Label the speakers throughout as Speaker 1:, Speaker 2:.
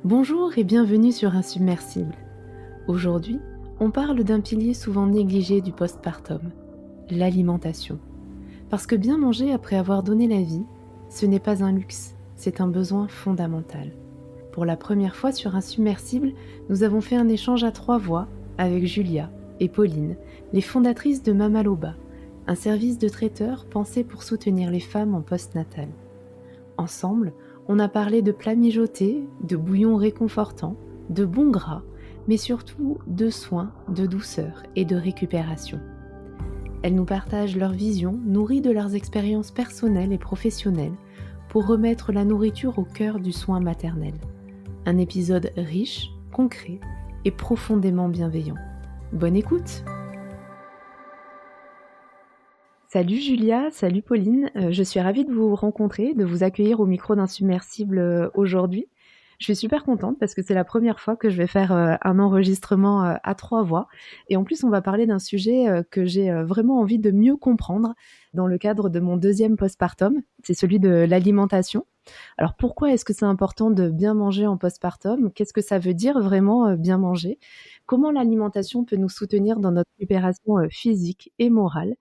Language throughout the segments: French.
Speaker 1: Bonjour et bienvenue sur Insubmersible. Aujourd'hui, on parle d'un pilier souvent négligé du postpartum, l'alimentation. Parce que bien manger après avoir donné la vie, ce n'est pas un luxe, c'est un besoin fondamental. Pour la première fois sur Insubmersible, nous avons fait un échange à 3 voix avec Julia et Pauline, les fondatrices de Mamaloba, un service de traiteur pensé pour soutenir les femmes en postnatal. Ensemble, on a parlé de plats mijotés, de bouillons réconfortants, de bons gras, mais surtout de soins, de douceur et de récupération. Elles nous partagent leur vision, nourrie de leurs expériences personnelles et professionnelles, pour remettre la nourriture au cœur du soin maternel. Un épisode riche, concret et profondément bienveillant. Bonne écoute! Salut Julia, salut Pauline, je suis ravie de vous rencontrer, de vous accueillir au micro d'Insubmersible aujourd'hui. Je suis super contente parce que c'est la première fois que je vais faire un enregistrement à 3 voix. Et en plus, on va parler d'un sujet que j'ai vraiment envie de mieux comprendre dans le cadre de mon deuxième postpartum, c'est celui de l'alimentation. Alors pourquoi est-ce que c'est important de bien manger en postpartum? Qu'est-ce que ça veut dire vraiment bien manger? Comment l'alimentation peut nous soutenir dans notre récupération physique et morale?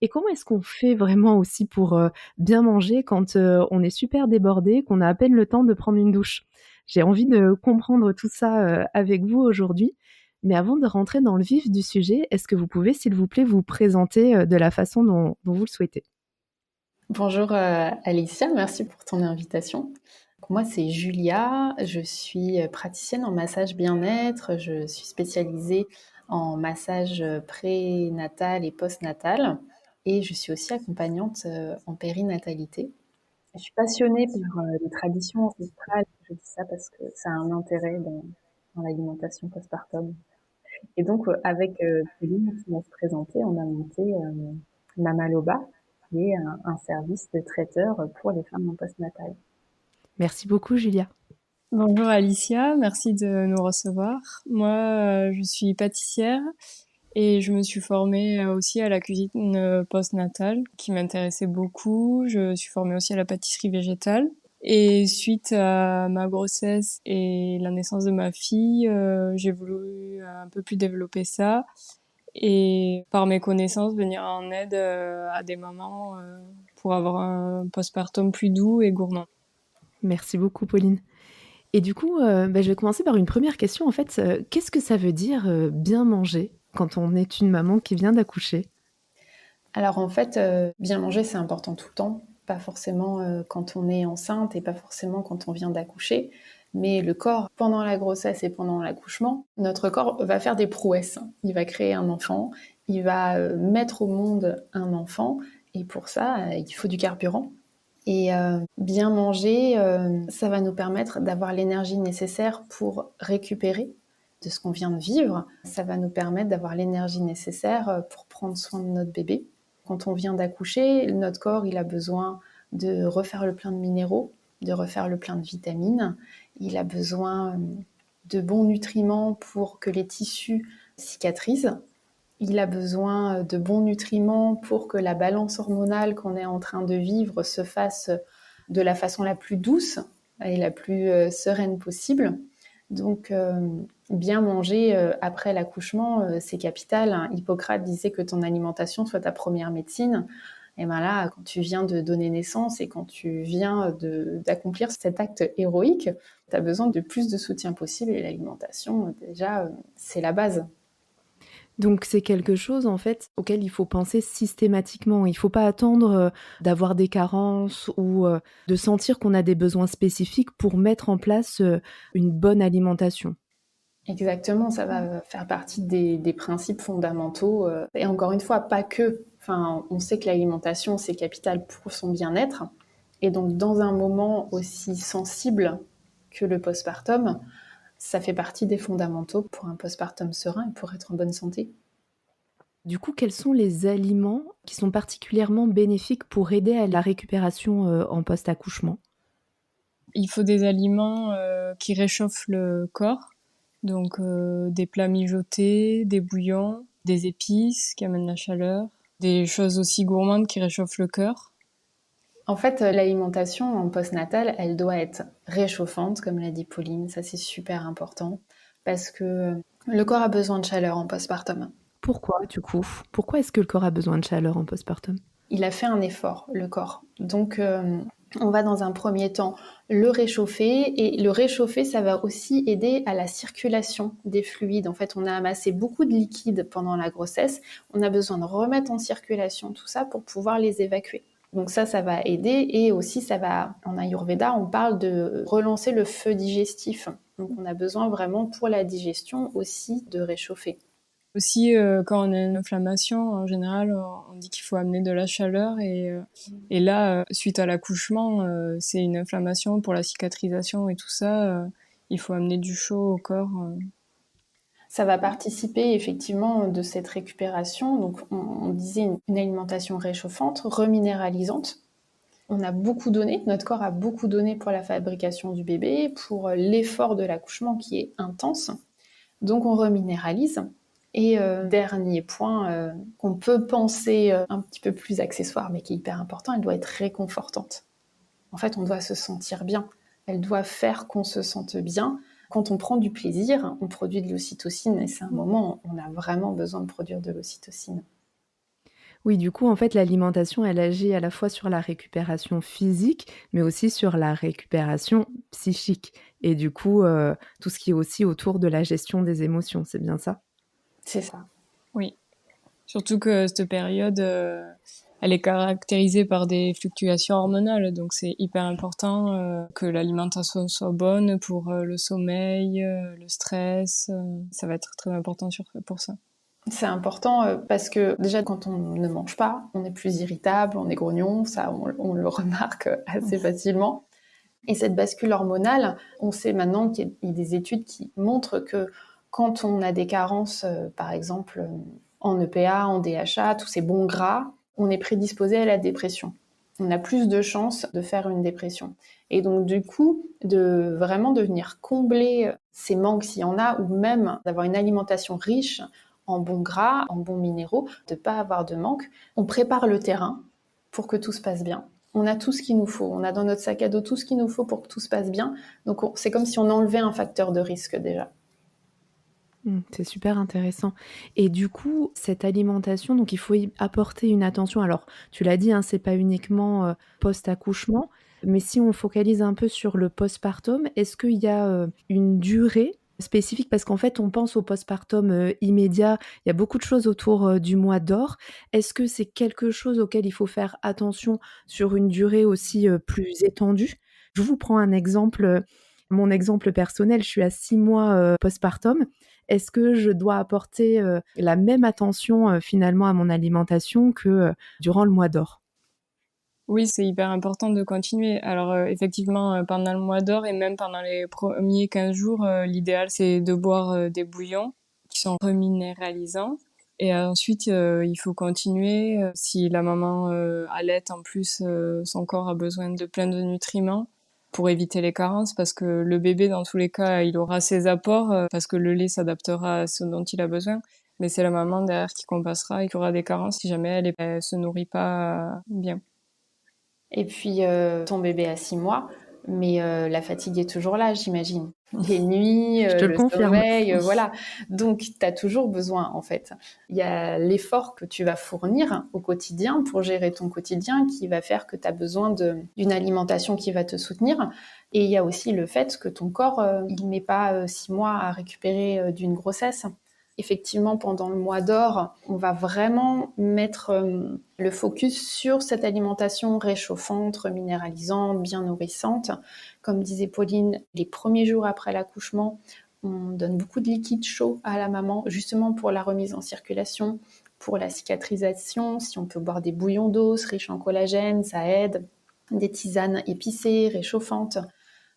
Speaker 1: Et comment est-ce qu'on fait vraiment aussi pour, bien manger quand, on est super débordé, qu'on a à peine le temps de prendre une douche? J'ai envie de comprendre tout ça, avec vous aujourd'hui. Mais avant de rentrer dans le vif du sujet, est-ce que vous pouvez, s'il vous plaît, vous présenter, de la façon dont vous le souhaitez?
Speaker 2: Bonjour Alicia, merci pour ton invitation. Donc, moi, c'est Julia, je suis praticienne en massage bien-être, je suis spécialisée en massage prénatal et postnatal et je suis aussi accompagnante en périnatalité. Je suis passionnée par les traditions ancestrales, je dis ça parce que ça a un intérêt dans l'alimentation postpartum. Et donc, avec Pauline qui va se présenter, on a monté Mamaloba, qui est un service de traiteur pour les femmes en postnatal.
Speaker 1: Merci beaucoup Julia.
Speaker 3: Bonjour Alicia, merci de nous recevoir. Moi, je suis pâtissière et je me suis formée aussi à la cuisine postnatale qui m'intéressait beaucoup. Je suis formée aussi à la pâtisserie végétale. Et suite à ma grossesse et la naissance de ma fille, j'ai voulu un peu plus développer ça et par mes connaissances venir en aide à des mamans pour avoir un postpartum plus doux et gourmand.
Speaker 1: Merci beaucoup Pauline. Et du coup, je vais commencer par une première question en fait, qu'est-ce que ça veut dire, bien manger quand on est une maman qui vient d'accoucher?
Speaker 2: Alors en fait, bien manger, c'est important tout le temps, pas forcément quand on est enceinte et pas forcément quand on vient d'accoucher. Mais le corps, pendant la grossesse et pendant l'accouchement, notre corps va faire des prouesses. Il va créer un enfant, il va mettre au monde un enfant, et pour ça, il faut du carburant. Et bien manger, ça va nous permettre d'avoir l'énergie nécessaire pour récupérer de ce qu'on vient de vivre. Ça va nous permettre d'avoir l'énergie nécessaire pour prendre soin de notre bébé. Quand on vient d'accoucher, notre corps, il a besoin de refaire le plein de minéraux, de refaire le plein de vitamines. Il a besoin de bons nutriments pour que les tissus cicatrisent. Il a besoin de bons nutriments pour que la balance hormonale qu'on est en train de vivre se fasse de la façon la plus douce et la plus sereine possible. Donc, bien manger après l'accouchement, c'est capital, hein. Hippocrate disait que ton alimentation soit ta première médecine. Et ben là, quand tu viens de donner naissance et quand tu viens d'accomplir cet acte héroïque, tu as besoin de plus de soutien possible. Et l'alimentation, déjà, c'est la base.
Speaker 1: Donc c'est quelque chose en fait auquel il faut penser systématiquement. Il faut pas attendre, d'avoir des carences ou, de sentir qu'on a des besoins spécifiques pour mettre en place, une bonne alimentation.
Speaker 2: Exactement, ça va faire partie des principes fondamentaux. Et encore une fois, pas que. Enfin, on sait que l'alimentation, c'est capital pour son bien-être. Et donc, dans un moment aussi sensible que le postpartum, ça fait partie des fondamentaux pour un postpartum serein et pour être en bonne santé.
Speaker 1: Du coup, quels sont les aliments qui sont particulièrement bénéfiques pour aider à la récupération, en post-accouchement?
Speaker 3: Il faut des aliments qui réchauffent le corps, donc des plats mijotés, des bouillons, des épices qui amènent la chaleur, des choses aussi gourmandes qui réchauffent le cœur.
Speaker 2: En fait, l'alimentation en postnatal, elle doit être réchauffante, comme l'a dit Pauline. Ça, c'est super important parce que le corps a besoin de chaleur en postpartum.
Speaker 1: Pourquoi, du coup? Pourquoi est-ce que le corps a besoin de chaleur en postpartum?
Speaker 2: Il a fait un effort, le corps. Donc, on va dans un premier temps le réchauffer. Et le réchauffer, ça va aussi aider à la circulation des fluides. En fait, on a amassé beaucoup de liquides pendant la grossesse. On a besoin de remettre en circulation tout ça pour pouvoir les évacuer. Donc ça va aider. Et aussi, ça va, en Ayurveda, on parle de relancer le feu digestif. Donc, on a besoin vraiment pour la digestion aussi de réchauffer.
Speaker 3: Aussi, quand on a une inflammation, en général, on dit qu'il faut amener de la chaleur et là, suite à l'accouchement, c'est une inflammation pour la cicatrisation et tout ça. Il faut amener du chaud au corps.
Speaker 2: Ça va participer effectivement de cette récupération. Donc, on disait une alimentation réchauffante, reminéralisante. On a beaucoup donné, notre corps a beaucoup donné pour la fabrication du bébé, pour l'effort de l'accouchement qui est intense. Donc, on reminéralise. Et dernier point qu'on peut penser un petit peu plus accessoire, mais qui est hyper important, elle doit être réconfortante. En fait, on doit se sentir bien. Elle doit faire qu'on se sente bien. Quand on prend du plaisir, on produit de l'ocytocine et c'est un moment où on a vraiment besoin de produire de l'ocytocine.
Speaker 1: Oui, du coup, en fait, l'alimentation, elle agit à la fois sur la récupération physique, mais aussi sur la récupération psychique et du coup, tout ce qui est aussi autour de la gestion des émotions, c'est bien ça?
Speaker 2: C'est ça.
Speaker 3: Oui, surtout que cette période, elle est caractérisée par des fluctuations hormonales, donc c'est hyper important que l'alimentation soit bonne pour le sommeil, le stress. Ça va être très important pour ça.
Speaker 2: C'est important parce que déjà quand on ne mange pas, on est plus irritable, on est grognon, ça on le remarque assez facilement. Et cette bascule hormonale, on sait maintenant qu'il y a des études qui montrent que quand on a des carences, par exemple en EPA, en DHA, tous ces bons gras, on est prédisposé à la dépression. On a plus de chances de faire une dépression. Et donc du coup, de vraiment de venir combler ces manques s'il y en a, ou même d'avoir une alimentation riche en bons gras, en bons minéraux, de ne pas avoir de manque, on prépare le terrain pour que tout se passe bien. On a tout ce qu'il nous faut. On a dans notre sac à dos tout ce qu'il nous faut pour que tout se passe bien. Donc, c'est comme si on enlevait un facteur de risque déjà.
Speaker 1: C'est super intéressant et du coup, cette alimentation, donc il faut y apporter une attention. Alors, tu l'as dit, hein, c'est pas uniquement, post-accouchement, mais si on focalise un peu sur le postpartum, est-ce qu'il y a, une durée spécifique? Parce qu'en fait, on pense au postpartum, immédiat, il y a beaucoup de choses autour, du mois d'or. Est-ce que c'est quelque chose auquel il faut faire attention sur une durée aussi, plus étendue? Je vous prends un exemple, mon exemple personnel, je suis à 6 mois, postpartum. Est-ce que je dois apporter, la même attention, finalement à mon alimentation que, durant le mois d'or?
Speaker 3: Oui, c'est hyper important de continuer. Alors effectivement, pendant le mois d'or et même pendant les premiers 15 jours, l'idéal c'est de boire des bouillons qui sont reminéralisants. Et ensuite, il faut continuer. Si la maman allaite, en plus, son corps a besoin de plein de nutriments pour éviter les carences, parce que le bébé, dans tous les cas, il aura ses apports, parce que le lait s'adaptera à ce dont il a besoin. Mais c'est la maman derrière qui compensera et qui aura des carences si jamais elle se nourrit pas bien.
Speaker 2: Et puis, ton bébé a 6 mois, mais la fatigue est toujours là, j'imagine. Les nuits,
Speaker 1: Je te le
Speaker 2: le
Speaker 1: confirme.
Speaker 2: sommeil, voilà. Donc, tu as toujours besoin, en fait. Il y a l'effort que tu vas fournir au quotidien pour gérer ton quotidien qui va faire que tu as besoin d'une alimentation qui va te soutenir. Et il y a aussi le fait que ton corps, il met pas 6 mois à récupérer d'une grossesse. Effectivement, pendant le mois d'or, on va vraiment mettre le focus sur cette alimentation réchauffante, reminéralisante, bien nourrissante. Comme disait Pauline, les premiers jours après l'accouchement, on donne beaucoup de liquide chaud à la maman, justement pour la remise en circulation, pour la cicatrisation. Si on peut boire des bouillons d'os riches en collagène, ça aide. Des tisanes épicées, réchauffantes.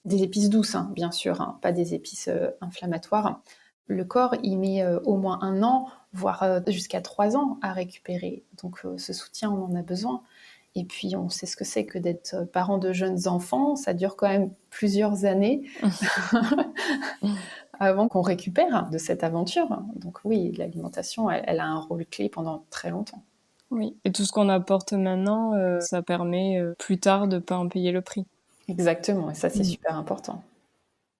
Speaker 2: Des épices douces, hein, bien sûr, hein, pas des épices inflammatoires. Le corps, il met au moins 1 an, voire jusqu'à 3 ans à récupérer. Donc ce soutien, on en a besoin. Et puis on sait ce que c'est que d'être parent de jeunes enfants. Ça dure quand même plusieurs années avant qu'on récupère de cette aventure. Donc oui, l'alimentation, elle a un rôle clé pendant très longtemps.
Speaker 3: Oui, et tout ce qu'on apporte maintenant, ça permet plus tard de pas en payer le prix.
Speaker 2: Exactement, et ça, c'est
Speaker 1: Mmh.
Speaker 2: super important.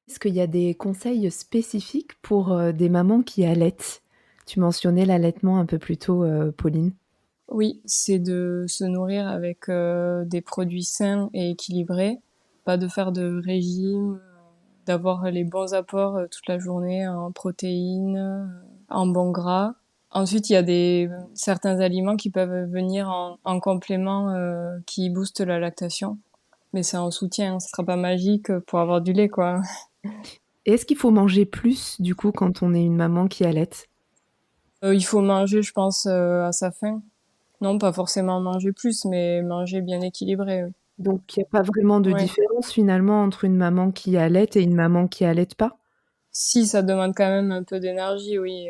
Speaker 1: Est-ce qu'il y a des conseils spécifiques pour, des mamans qui allaitent? Tu mentionnais l'allaitement un peu plus tôt, Pauline.
Speaker 3: Oui, c'est de se nourrir avec des produits sains et équilibrés, pas de faire de régime, d'avoir les bons apports toute la journée en protéines, en bons gras. Ensuite, il y a certains aliments qui peuvent venir en complément qui boostent la lactation. Mais c'est un soutien, ce sera pas magique pour avoir du lait, quoi.
Speaker 1: Et est-ce qu'il faut manger plus, du coup, quand on est une maman qui allaite?
Speaker 3: Il faut manger, je pense, à sa faim. Non, pas forcément manger plus, mais manger bien équilibré, oui.
Speaker 1: Donc il y a pas vraiment de
Speaker 3: Ouais.
Speaker 1: différence finalement entre une maman qui allaite et une maman qui allaite pas?
Speaker 3: Si, ça demande quand même un peu d'énergie, oui.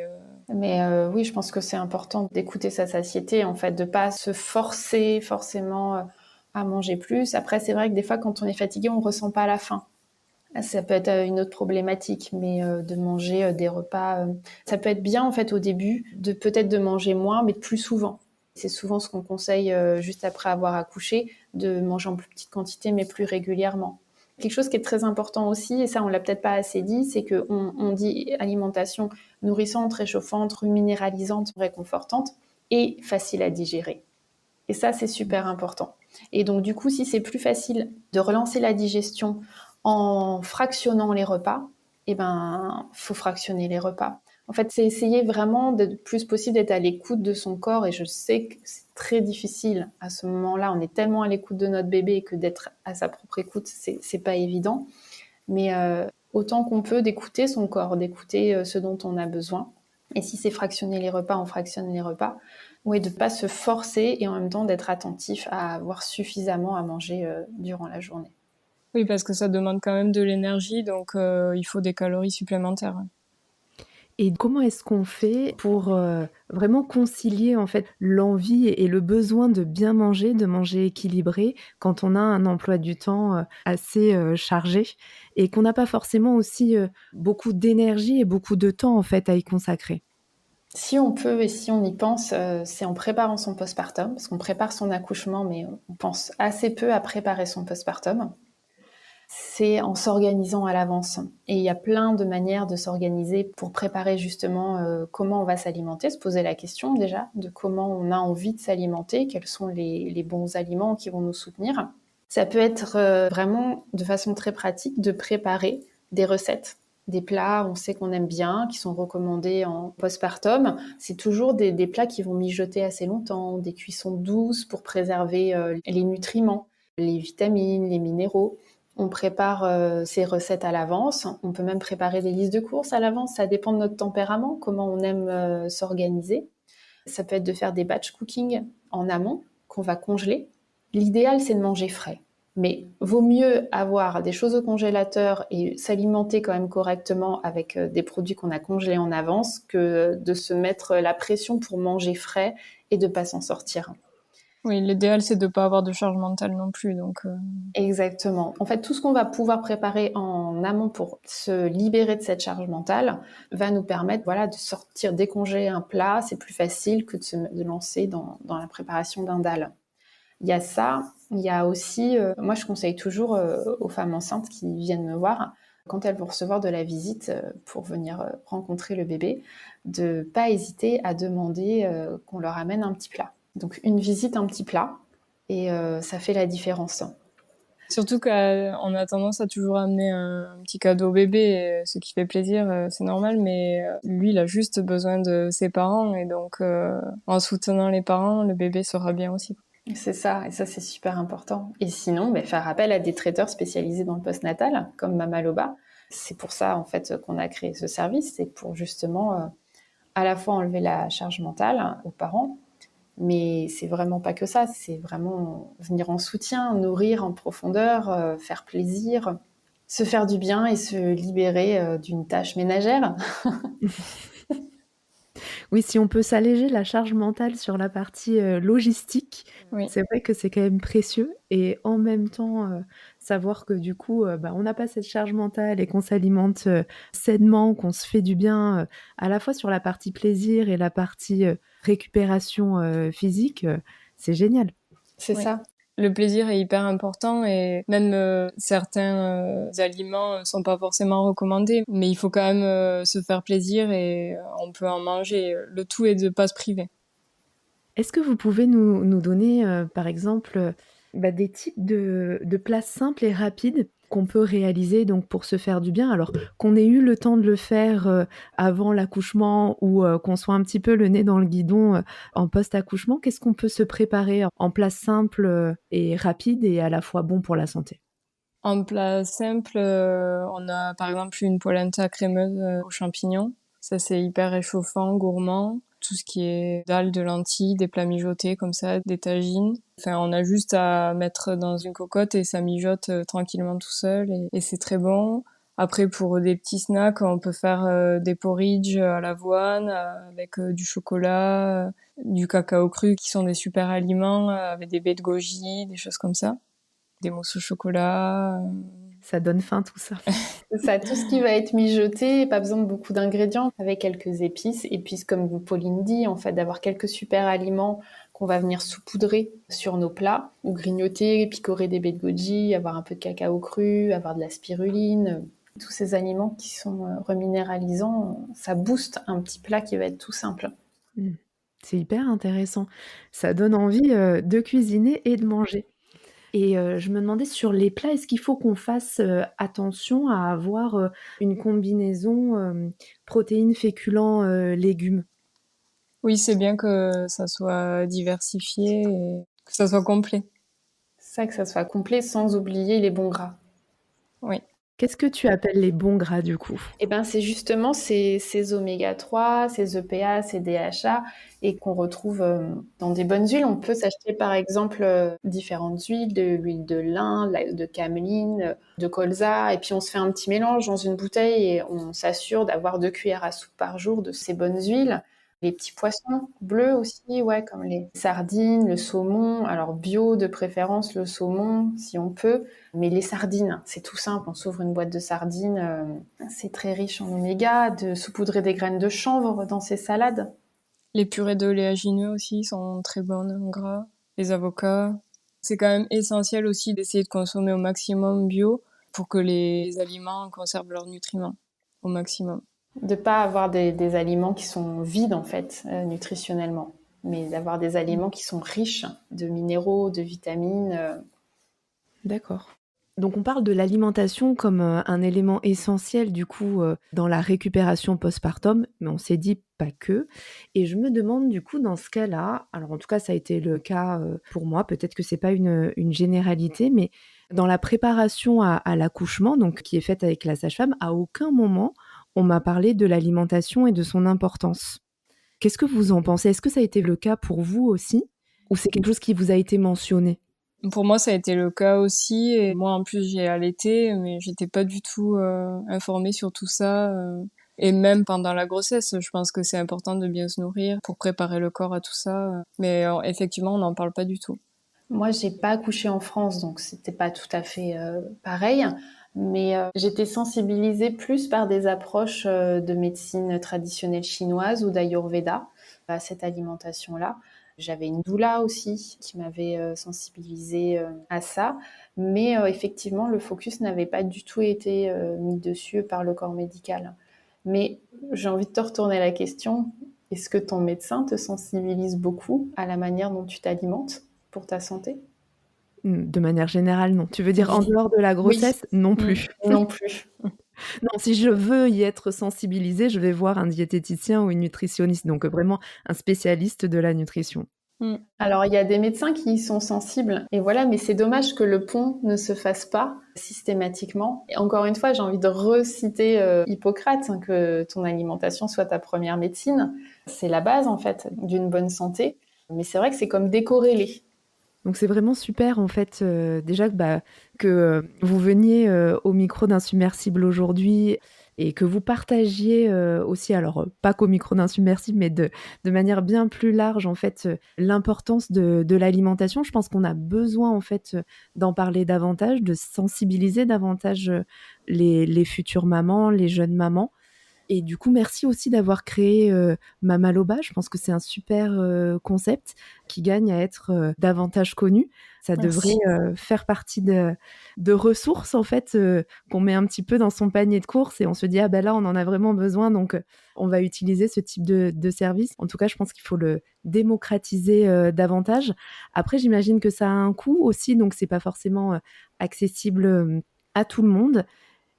Speaker 2: Mais oui, je pense que c'est important d'écouter sa satiété, en fait, de pas se forcer forcément à manger plus. Après, c'est vrai que des fois, quand on est fatigué, on ressent pas la faim. Ça peut être une autre problématique, mais de manger des repas, ça peut être bien en fait au début, de peut-être de manger moins, mais plus souvent. C'est souvent ce qu'on conseille juste après avoir accouché, de manger en plus petite quantité, mais plus régulièrement. Quelque chose qui est très important aussi, et ça on l'a peut-être pas assez dit, c'est qu'on dit alimentation nourrissante, réchauffante, reminéralisante, réconfortante et facile à digérer. Et ça, c'est super important. Et donc, du coup, si c'est plus facile de relancer la digestion en fractionnant les repas, eh ben, faut fractionner les repas. En fait, c'est essayer vraiment de plus possible d'être à l'écoute de son corps. Et je sais que c'est très difficile à ce moment-là. On est tellement à l'écoute de notre bébé que d'être à sa propre écoute, c'est pas évident. Mais autant qu'on peut d'écouter son corps, d'écouter ce dont on a besoin. Et si c'est fractionner les repas, on fractionne les repas. Oui, de ne pas se forcer et en même temps d'être attentif à avoir suffisamment à manger durant la journée.
Speaker 3: Oui, parce que ça demande quand même de l'énergie, donc il faut des calories supplémentaires.
Speaker 1: Et comment est-ce qu'on fait pour, vraiment concilier, en fait, l'envie et le besoin de manger équilibré quand on a un emploi du temps, assez, chargé et qu'on n'a pas forcément aussi, beaucoup d'énergie et beaucoup de temps, en fait, à y consacrer?
Speaker 2: Si on peut et si on y pense, c'est en préparant son postpartum, parce qu'on prépare son accouchement, mais on pense assez peu à préparer son postpartum. C'est en s'organisant à l'avance. Et il y a plein de manières de s'organiser pour préparer justement comment on va s'alimenter, se poser la question déjà de comment on a envie de s'alimenter, quels sont les bons aliments qui vont nous soutenir. Ça peut être vraiment de façon très pratique de préparer des recettes, des plats, on sait qu'on aime bien, qui sont recommandés en postpartum. C'est toujours des plats qui vont mijoter assez longtemps, des cuissons douces pour préserver les nutriments, les vitamines, les minéraux. On prépare ces recettes à l'avance. On peut même préparer des listes de courses à l'avance. Ça dépend de notre tempérament, comment on aime s'organiser. Ça peut être de faire des batch cooking en amont qu'on va congeler. L'idéal, c'est de manger frais. Mais vaut mieux avoir des choses au congélateur et s'alimenter quand même correctement avec des produits qu'on a congelés en avance que de se mettre la pression pour manger frais et de ne pas s'en sortir.
Speaker 3: Oui, l'idéal, c'est de ne pas avoir de charge mentale non plus, donc
Speaker 2: Exactement. En fait, tout ce qu'on va pouvoir préparer en amont pour se libérer de cette charge mentale va nous permettre, voilà, de sortir, décongeler un plat. C'est plus facile que de lancer dans la préparation d'un dalle. Il y a ça. Il y a aussi, moi, je conseille toujours aux femmes enceintes qui viennent me voir, quand elles vont recevoir de la visite pour venir rencontrer le bébé, de pas hésiter à demander qu'on leur amène un petit plat. Donc, une visite, un petit plat, et ça fait la différence.
Speaker 3: surtout qu'on a tendance à toujours amener un petit cadeau au bébé, ce qui fait plaisir, c'est normal, mais lui, il a juste besoin de ses parents, et donc en soutenant les parents, le bébé sera bien aussi.
Speaker 2: C'est ça, et ça c'est super important. Et sinon, faire appel à des traiteurs spécialisés dans le postnatal, comme Mamaloba. C'est pour ça en fait qu'on a créé ce service, c'est pour justement à la fois enlever la charge mentale aux parents, mais c'est vraiment pas que ça, c'est vraiment venir en soutien, nourrir en profondeur, faire plaisir, se faire du bien et se libérer d'une tâche ménagère.
Speaker 1: Oui, si on peut s'alléger la charge mentale sur la partie, logistique,
Speaker 3: Oui.
Speaker 1: c'est vrai que c'est quand même précieux et en même temps, Savoir que du coup, on n'a pas cette charge mentale et qu'on s'alimente, sainement, qu'on se fait du bien, à la fois sur la partie plaisir et la partie, récupération, physique, c'est génial.
Speaker 2: C'est
Speaker 3: Oui.
Speaker 2: ça.
Speaker 3: Le plaisir est hyper important et même certains aliments sont pas forcément recommandés, mais il faut quand même se faire plaisir et on peut en manger. Le tout est de pas se priver.
Speaker 1: Est-ce que vous pouvez nous donner, par exemple, des types de plats simples et rapides qu'on peut réaliser donc pour se faire du bien? Alors qu'on ait eu le temps de le faire, avant l'accouchement ou, qu'on soit un petit peu le nez dans le guidon, en post-accouchement, qu'est-ce qu'on peut se préparer en plats simples, et rapides et à la fois bons pour la santé?
Speaker 3: En plat simple, on a par exemple une polenta crémeuse aux champignons. Ça, c'est hyper réchauffant, gourmand. Tout ce qui est dalles de lentilles, des plats mijotés comme ça, des tagines. Enfin, on a juste à mettre dans une cocotte et ça mijote tranquillement tout seul et c'est très bon. Après, pour des petits snacks, on peut faire des porridge à l'avoine avec du chocolat, du cacao cru qui sont des super aliments avec des baies de goji, des choses comme ça. Des mousses au chocolat.
Speaker 1: Ça donne faim tout ça.
Speaker 2: C'est ça, tout ce qui va être mijoté, pas besoin de beaucoup d'ingrédients, avec quelques épices. Et puis, comme vous, Pauline dit, en fait, d'avoir quelques super aliments qu'on va venir saupoudrer sur nos plats, ou grignoter, picorer des baies de goji, avoir un peu de cacao cru, avoir de la spiruline. Tous ces aliments qui sont reminéralisants, ça booste un petit plat qui va être tout simple.
Speaker 1: Mmh. C'est hyper intéressant. Ça donne envie, de cuisiner et de manger. Et je me demandais sur les plats, est-ce qu'il faut qu'on fasse, attention à avoir, une combinaison, protéines, féculents, légumes?
Speaker 3: Oui, c'est bien que ça soit diversifié et que ça soit complet.
Speaker 2: Ça, que ça soit complet sans oublier les bons gras.
Speaker 3: Oui.
Speaker 1: Qu'est-ce que tu appelles les bons gras du coup?
Speaker 2: Eh ben, c'est justement ces oméga 3, ces EPA, ces DHA, et qu'on retrouve dans des bonnes huiles. On peut s'acheter par exemple différentes huiles, de l'huile de lin, de cameline, de colza, et puis on se fait un petit mélange dans une bouteille et on s'assure d'avoir 2 cuillères à soupe par jour de ces bonnes huiles. Les petits poissons bleus aussi, ouais, comme les sardines, le saumon, alors bio de préférence, le saumon si on peut, mais les sardines, c'est tout simple, on s'ouvre une boîte de sardines, c'est très riche en oméga, de saupoudrer des graines de chanvre dans ses salades.
Speaker 3: Les purées d'oléagineux aussi sont très bonnes en gras. Les avocats. C'est quand même essentiel aussi d'essayer de consommer au maximum bio pour que les aliments conservent leurs nutriments au maximum.
Speaker 2: De pas avoir des aliments qui sont vides en fait, nutritionnellement, mais d'avoir des aliments qui sont riches de minéraux, de vitamines.
Speaker 1: D'accord. Donc on parle de l'alimentation comme, un élément essentiel du coup, dans la récupération postpartum, mais on s'est dit pas que. Et je me demande du coup dans ce cas-là, alors en tout cas ça a été le cas, pour moi, peut-être que c'est pas une généralité, mais dans la préparation à l'accouchement, donc qui est faite avec la sage-femme, à aucun moment on m'a parlé de l'alimentation et de son importance. Qu'est-ce que vous en pensez? Est-ce que ça a été le cas pour vous aussi? Ou c'est quelque chose qui vous a été mentionné?
Speaker 3: Pour moi, ça a été le cas aussi. Et moi, en plus, j'ai allaité, mais j'étais pas du tout informée sur tout ça. Et même pendant la grossesse, je pense que c'est important de bien se nourrir pour préparer le corps à tout ça. Mais effectivement, on n'en parle pas du tout.
Speaker 2: Moi, j'ai pas accouché en France, donc c'était pas tout à fait pareil. Mais j'étais sensibilisée plus par des approches de médecine traditionnelle chinoise ou d'Ayurveda à cette alimentation-là. J'avais une doula aussi qui m'avait sensibilisée à ça. Mais effectivement, le focus n'avait pas du tout été mis dessus par le corps médical. Mais j'ai envie de te retourner la question. Est-ce que ton médecin te sensibilise beaucoup à la manière dont tu t'alimentes pour ta santé?
Speaker 1: De manière générale, non. Tu veux dire en
Speaker 2: Oui.
Speaker 1: dehors de la
Speaker 2: Oui.
Speaker 1: grossesse? Non plus.
Speaker 2: Non plus.
Speaker 1: Non, si je veux y être sensibilisée, je vais voir un diététicien ou une nutritionniste, donc vraiment un spécialiste de la nutrition.
Speaker 3: Mm.
Speaker 2: Alors, il y a des médecins qui y sont sensibles, et voilà, mais c'est dommage que le pont ne se fasse pas systématiquement. Et encore une fois, j'ai envie de reciter Hippocrate, hein, que ton alimentation soit ta première médecine. C'est la base, en fait, d'une bonne santé. Mais c'est vrai que c'est comme décorrélé.
Speaker 1: Donc c'est vraiment super en fait, déjà que vous veniez, au micro d'Insubmersible aujourd'hui et que vous partagiez, aussi alors, pas qu'au micro d'Insubmersible, mais de manière bien plus large en fait, l'importance de l'alimentation. Je pense qu'on a besoin en fait, d'en parler davantage, de sensibiliser davantage, les futures mamans, les jeunes mamans. Et du coup, merci aussi d'avoir créé, Mama Loba. Je pense que c'est un super, concept qui gagne à être, davantage connu. Ça devrait,
Speaker 3: Merci.
Speaker 1: faire partie de ressources en fait, qu'on met un petit peu dans son panier de courses et on se dit: «Ah bah là, on en a vraiment besoin donc, on va utiliser ce type de service». En tout cas, je pense qu'il faut le démocratiser, davantage. Après, j'imagine que ça a un coût aussi, donc c'est pas forcément, accessible, à tout le monde.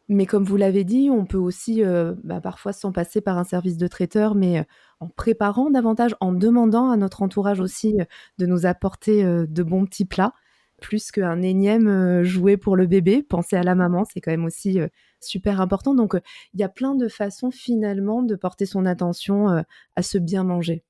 Speaker 1: Mais comme vous l'avez dit, on peut aussi, parfois s'en passer par un service de traiteur, mais, en préparant davantage, en demandant à notre entourage aussi, de nous apporter, de bons petits plats, plus qu'un énième, jouet pour le bébé. Penser à la maman, c'est quand même aussi, super important. Donc, il y a plein de façons finalement de porter son attention, à ce bien manger.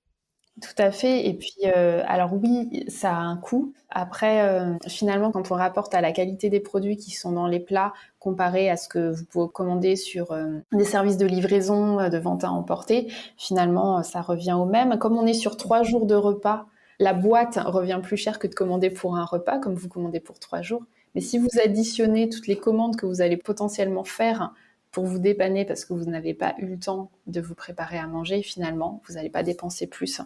Speaker 2: Tout à fait. Et puis, alors oui, ça a un coût. Après, finalement, quand on rapporte à la qualité des produits qui sont dans les plats, comparé à ce que vous pouvez commander sur des services de livraison, de vente à emporter, finalement, ça revient au même. Comme on est sur 3 jours de repas, la boîte revient plus cher que de commander pour un repas, comme vous commandez pour 3 jours. Mais si vous additionnez toutes les commandes que vous allez potentiellement faire pour vous dépanner parce que vous n'avez pas eu le temps de vous préparer à manger, finalement, vous n'allez pas dépenser plus.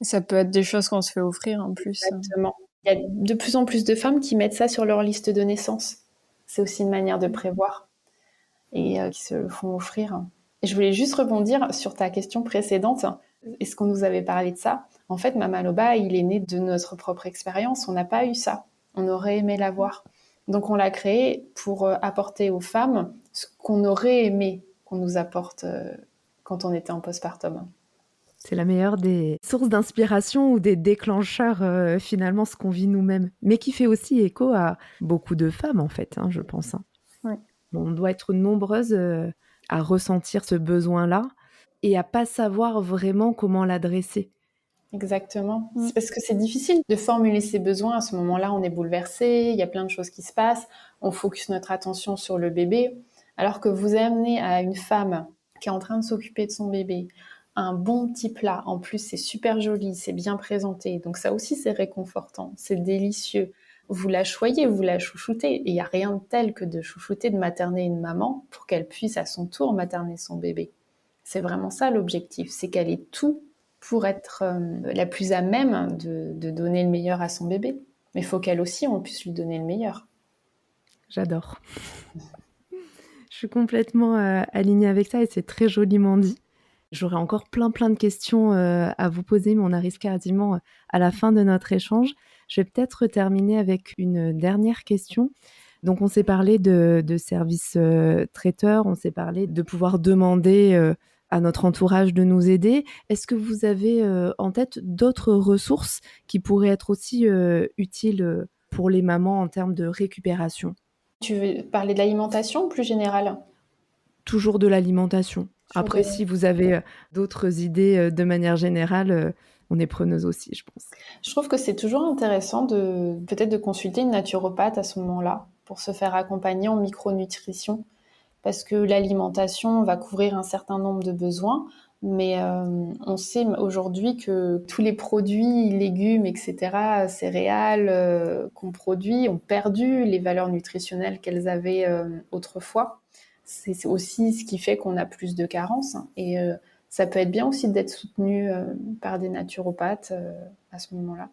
Speaker 3: Ça peut être des choses qu'on se fait offrir en plus.
Speaker 2: Exactement. Il y a de plus en plus de femmes qui mettent ça sur leur liste de naissance. C'est aussi une manière de prévoir et qui se le font offrir. Et je voulais juste rebondir sur ta question précédente. Est-ce qu'on nous avait parlé de ça? En fait, Mama Loba, il est né de notre propre expérience. On n'a pas eu ça. On aurait aimé l'avoir. Donc on l'a créé pour apporter aux femmes ce qu'on aurait aimé qu'on nous apporte quand on était en postpartum.
Speaker 1: C'est la meilleure des sources d'inspiration ou des déclencheurs, finalement, ce qu'on vit nous-mêmes. Mais qui fait aussi écho à beaucoup de femmes, en fait, hein, je pense, hein.
Speaker 3: Ouais.
Speaker 1: On doit être nombreuses, à ressentir ce besoin-là et à pas savoir vraiment comment l'adresser.
Speaker 2: Exactement.
Speaker 3: Mm.
Speaker 2: C'est parce que c'est difficile de formuler ses besoins. À ce moment-là, on est bouleversé, il y a plein de choses qui se passent, on focus notre attention sur le bébé, alors que vous amenez à une femme qui est en train de s'occuper de son bébé un bon petit plat. En plus, c'est super joli, c'est bien présenté. Donc ça aussi, c'est réconfortant, c'est délicieux. Vous la choyez, vous la chouchoutez. Et il n'y a rien de tel que de chouchouter, de materner une maman pour qu'elle puisse à son tour materner son bébé. C'est vraiment ça l'objectif, c'est qu'elle ait tout pour être la plus à même de donner le meilleur à son bébé. Mais il faut qu'elle aussi, on puisse lui donner le meilleur.
Speaker 1: J'adore. Je suis complètement, alignée avec ça et c'est très joliment dit. J'aurais encore plein de questions, à vous poser, mais on arrive quasiment, à la fin de notre échange. Je vais peut-être terminer avec une dernière question. Donc on s'est parlé de services, traiteurs, on s'est parlé de pouvoir demander, à notre entourage de nous aider. Est-ce que vous avez, en tête d'autres ressources qui pourraient être aussi, utiles, pour les mamans en termes de récupération?
Speaker 2: Tu veux parler de l'alimentation ou plus général?
Speaker 1: Toujours de l'alimentation.
Speaker 2: Toujours de
Speaker 1: Après, si vous avez, d'autres idées, de manière générale, on est preneuse aussi, je pense.
Speaker 2: Je trouve que c'est toujours intéressant de peut-être de consulter une naturopathe à ce moment-là pour se faire accompagner en micronutrition parce que l'alimentation va couvrir un certain nombre de besoins, mais on sait aujourd'hui que tous les produits, légumes, etc., céréales qu'on produit ont perdu les valeurs nutritionnelles qu'elles avaient autrefois. C'est aussi ce qui fait qu'on a plus de carences. Et ça peut être bien aussi d'être soutenu par des naturopathes à ce moment-là.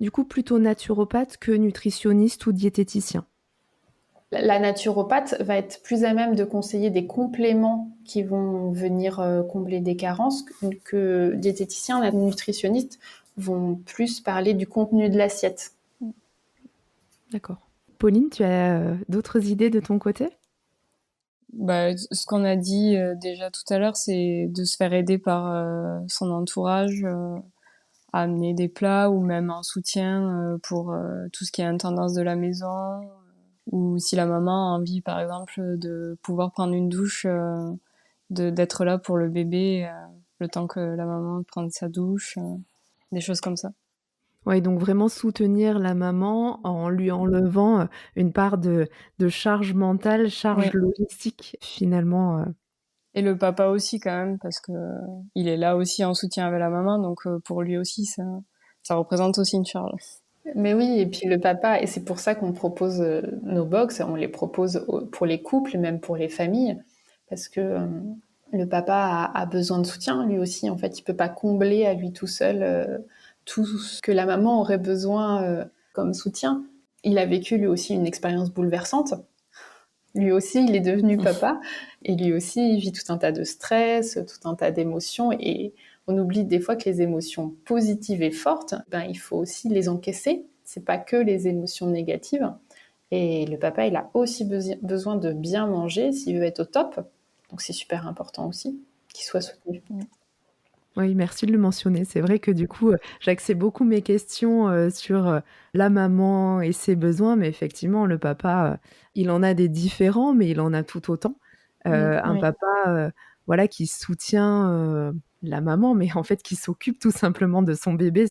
Speaker 1: Du coup, plutôt naturopathe que nutritionniste ou diététicien?
Speaker 2: La naturopathe va être plus à même de conseiller des compléments qui vont venir combler des carences que diététiciens, la nutritionniste vont plus parler du contenu de l'assiette.
Speaker 1: D'accord. Pauline, tu as, d'autres idées de ton côté?
Speaker 3: Ce qu'on a dit déjà tout à l'heure, c'est de se faire aider par son entourage à amener des plats ou même un soutien pour tout ce qui est intendance de la maison. Ou si la maman a envie, par exemple, de pouvoir prendre une douche, d'être là pour le bébé le temps que la maman prenne sa douche, des choses comme ça.
Speaker 1: Ouais, donc vraiment soutenir la maman en lui enlevant, une part de charge mentale, charge
Speaker 3: Oui.
Speaker 1: logistique finalement,
Speaker 3: Et le papa aussi quand même, parce que il est là aussi en soutien avec la maman, donc pour lui aussi, ça représente aussi une charge.
Speaker 2: Mais oui, et puis le papa, et c'est pour ça qu'on propose nos box, on les propose pour les couples, même pour les familles, parce que le papa a besoin de soutien, lui aussi, en fait, il peut pas combler à lui tout seul tout ce que la maman aurait besoin comme soutien. Il a vécu lui aussi une expérience bouleversante. Lui aussi, il est devenu papa, et lui aussi, il vit tout un tas de stress, tout un tas d'émotions, et on oublie des fois que les émotions positives et fortes, ben, il faut aussi les encaisser. C'est pas que les émotions négatives. Et le papa, il a aussi besoin de bien manger s'il veut être au top. Donc c'est super important aussi qu'il soit soutenu.
Speaker 1: Oui, merci de le mentionner. C'est vrai que du coup, j'axais beaucoup mes questions, sur, la maman et ses besoins, mais effectivement le papa, il en a des différents, mais il en a tout autant. Un
Speaker 3: Oui.
Speaker 1: papa, voilà, qui soutient, la maman, mais en fait qui s'occupe tout simplement de son bébé.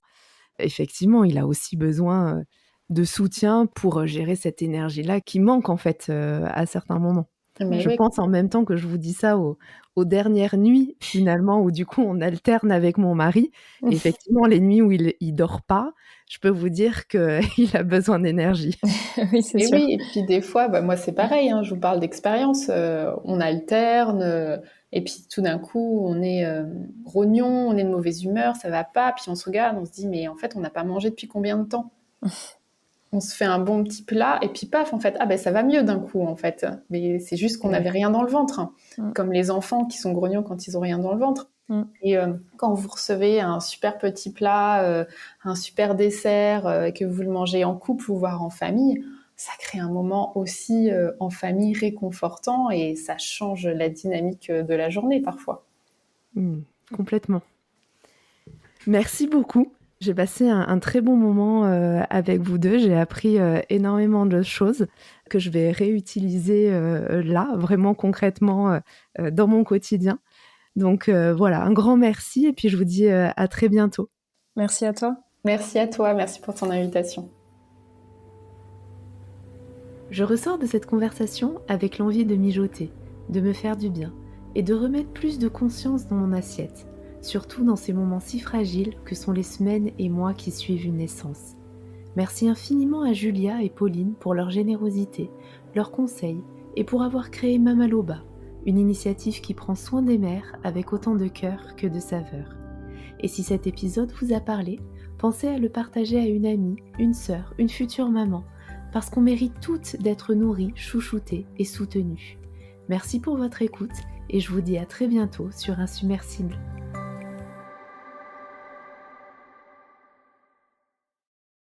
Speaker 1: Effectivement, il a aussi besoin, de soutien pour, gérer cette énergie-là qui manque en fait, à certains moments.
Speaker 2: Mais
Speaker 1: Je
Speaker 2: oui,
Speaker 1: pense en même temps que je vous dis ça aux dernières nuits finalement où du coup on alterne avec mon mari. Effectivement, les nuits où il dort pas, je peux vous dire qu'il a besoin d'énergie.
Speaker 3: Oui, c'est
Speaker 2: et
Speaker 3: sûr.
Speaker 2: oui, et puis des fois, bah, moi c'est pareil, hein, je vous parle d'expérience, on alterne, et puis tout d'un coup on est grognon, on est de mauvaise humeur, ça va pas, puis on se regarde, on se dit mais en fait on n'a pas mangé depuis combien de temps? On se fait un bon petit plat, et puis paf, en fait, ah ben ça va mieux d'un coup en fait. Mais c'est juste qu'on
Speaker 3: Ouais.
Speaker 2: n'avait rien dans le ventre, hein.
Speaker 3: Mm.
Speaker 2: Comme les enfants qui sont grognons quand ils ont rien dans le ventre.
Speaker 3: Mm.
Speaker 2: Et quand vous recevez un super petit plat, un super dessert, que vous le mangez en couple ou voire en famille, ça crée un moment aussi en famille réconfortant, et ça change la dynamique de la journée parfois.
Speaker 1: Mmh, complètement. Merci beaucoup. J'ai passé un très bon moment, avec vous 2. J'ai appris, énormément de choses que je vais réutiliser, là, vraiment concrètement, dans mon quotidien. Donc, voilà, un grand merci et puis je vous dis, à très bientôt.
Speaker 3: Merci à toi.
Speaker 2: Merci à toi, merci pour ton invitation.
Speaker 1: Je ressors de cette conversation avec l'envie de mijoter, de me faire du bien et de remettre plus de conscience dans mon assiette, surtout dans ces moments si fragiles que sont les semaines et mois qui suivent une naissance. Merci infiniment à Julia et Pauline pour leur générosité, leurs conseils et pour avoir créé Mamaloba, une initiative qui prend soin des mères avec autant de cœur que de saveur. Et si cet épisode vous a parlé, pensez à le partager à une amie, une sœur, une future maman, parce qu'on mérite toutes d'être nourries, chouchoutées et soutenues. Merci pour votre écoute et je vous dis à très bientôt sur Insubmersible.